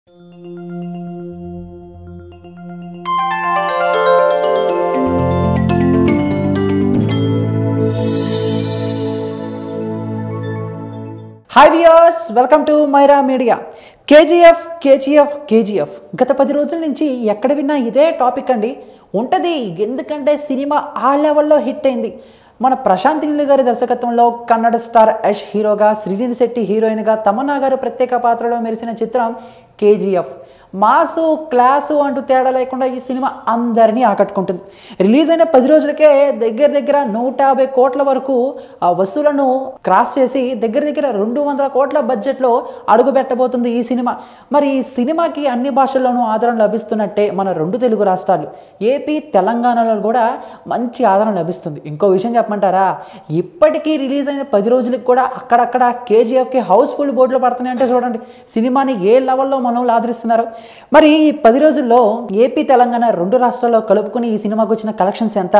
Hi viewers, welcome to Myra media. KGF గత 10 రోజుల నుంచి ఎక్కడ విన్నా ఇదే టాపిక్ అండి ఉంటుంది. ఎందుకంటే సినిమా ఆ లెవెల్లో హిట్ అయింది. మన ప్రశాంత్ నీల్ గారి దర్శకత్వంలో కన్నడ స్టార్ యష్ హీరోగా, శ్రీనిధి శెట్టి హీరోయిన్గా, తమన్నా గారు ప్రత్యేక పాత్రలో మెరిసిన చిత్రం కేజీఎఫ్. మాసు క్లాసు అంటూ తేడా లేకుండా ఈ సినిమా అందరినీ ఆకట్టుకుంటుంది. రిలీజ్ అయిన 10 రోజులకే దగ్గర 150 కోట్ల వరకు ఆ వసూలను క్రాస్ చేసి దగ్గర 200 కోట్ల బడ్జెట్లో అడుగు పెట్టబోతుంది ఈ సినిమా. మరి ఈ సినిమాకి అన్ని భాషల్లోనూ ఆదరణ లభిస్తున్నట్టే మన 2 తెలుగు రాష్ట్రాలు ఏపీ, తెలంగాణలో కూడా మంచి ఆదరణ లభిస్తుంది. ఇంకో విషయం చెప్పమంటారా, ఇప్పటికీ రిలీజ్ అయిన 10 రోజులకు కూడా అక్కడక్కడ కేజీఎఫ్కి హౌస్ఫుల్ బోర్డులు పడుతున్నాయంటే చూడండి సినిమాని ఏ లెవెల్లో మనం ఆదరిస్తున్నారు. మరి ఈ 10 రోజుల్లో ఏపీ, తెలంగాణ 2 రాష్ట్రాల్లో కలుపుకుని ఈ సినిమాకి వచ్చిన కలెక్షన్స్ ఎంత,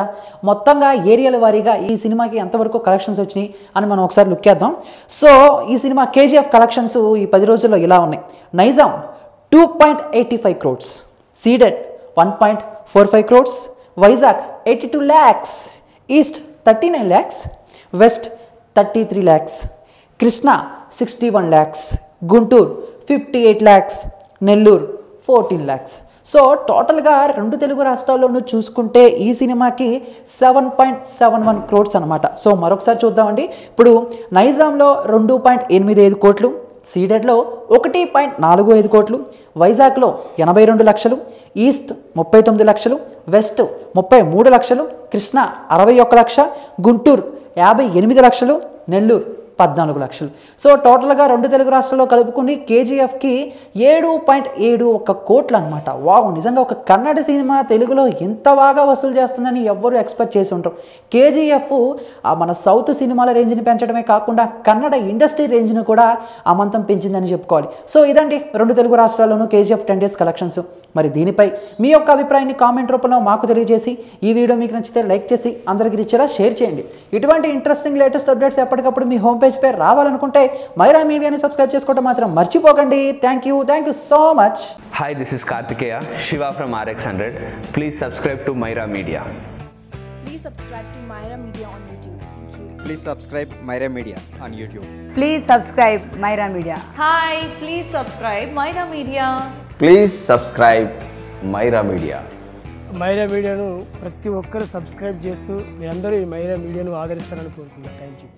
మొత్తంగా ఏరియాల వారీగా ఈ సినిమాకి ఎంతవరకు కలెక్షన్స్ వచ్చినాయి అని మనం ఒకసారి లుక్ చేద్దాం. సో ఈ సినిమా కేజీఎఫ్ కలెక్షన్స్ ఈ 10 రోజుల్లో ఇలా ఉన్నాయి. Nizam 2.85 crores, Ceded 1.45 crores, Vizag 82 lakhs, east 39 lakhs, west 33 lakhs, Krishna 61 lakhs, Guntur 58 lakhs, Nellore 14 lakhs. So టోటల్గా 2 తెలుగు రాష్ట్రాల్లోనూ చూసుకుంటే ఈ సినిమాకి 7.71 crores అనమాట. సో మరొకసారి చూద్దామండి. ఇప్పుడు నైజాంలో 2.85 కోట్లు, సీడెడ్లో 1.45 కోట్లు, వైజాగ్లో 82 లక్షలు, ఈస్ట్ 39 లక్షలు, వెస్ట్ 33 లక్షలు, కృష్ణా 61 లక్ష, గుంటూరు 58 లక్షలు, నెల్లూరు 14 లక్షలు. సో టోటల్గా 2 తెలుగు రాష్ట్రాల్లో కలుపుకుని కేజీఎఫ్కి 7.71 కోట్లు అనమాట. వావ్, నిజంగా ఒక కన్నడ సినిమా తెలుగులో ఇంత బాగా వసూలు చేస్తుందని ఎవ్వరూ ఎక్స్పెక్ట్ చేసి ఉంటారు. కేజీఎఫ్ మన సౌత్ సినిమాల రేంజ్ని పెంచడమే కాకుండా కన్నడ ఇండస్ట్రీ రేంజ్ను కూడా అమంతం పెంచిందని చెప్పుకోవాలి. సో ఇదండి 2 తెలుగు రాష్ట్రాల్లోనూ కేజీఎఫ్ 10 days కలెక్షన్స్. మరి దీనిపై మీ యొక్క అభిప్రాయాన్ని కామెంట్ రూపంలో మాకు తెలియజేసి, ఈ వీడియో మీకు నచ్చితే లైక్ చేసి అందరికీ రీచేలా షేర్ చేయండి. ఇటువంటి ఇంట్రెస్టింగ్ లేటెస్ట్ అప్డేట్స్ ఎప్పటికప్పుడు మీ హోమ్ పేజ్ పై రావాలనుకుంటే మైరా మీడియాని సబ్స్క్రైబ్ చేసుకోవడం మాత్రం మర్చిపోకండి. Thank you so much. Hi, this is Karthikeya Shiva from RX100. Please subscribe to Myra Media. Please subscribe to Myra Media on YouTube. Please subscribe Myra Media on YouTube. Please subscribe Myra Media. Hi, please subscribe Myra Media. Please subscribe Myra media. Myra మీడియాను ప్రతి ఒక్కరు subscribe చేస్తూ మీరందరూ ఈ మైరా మీడియాను ఆదరిస్తారని కోరుకుంటున్నాను. Thank you.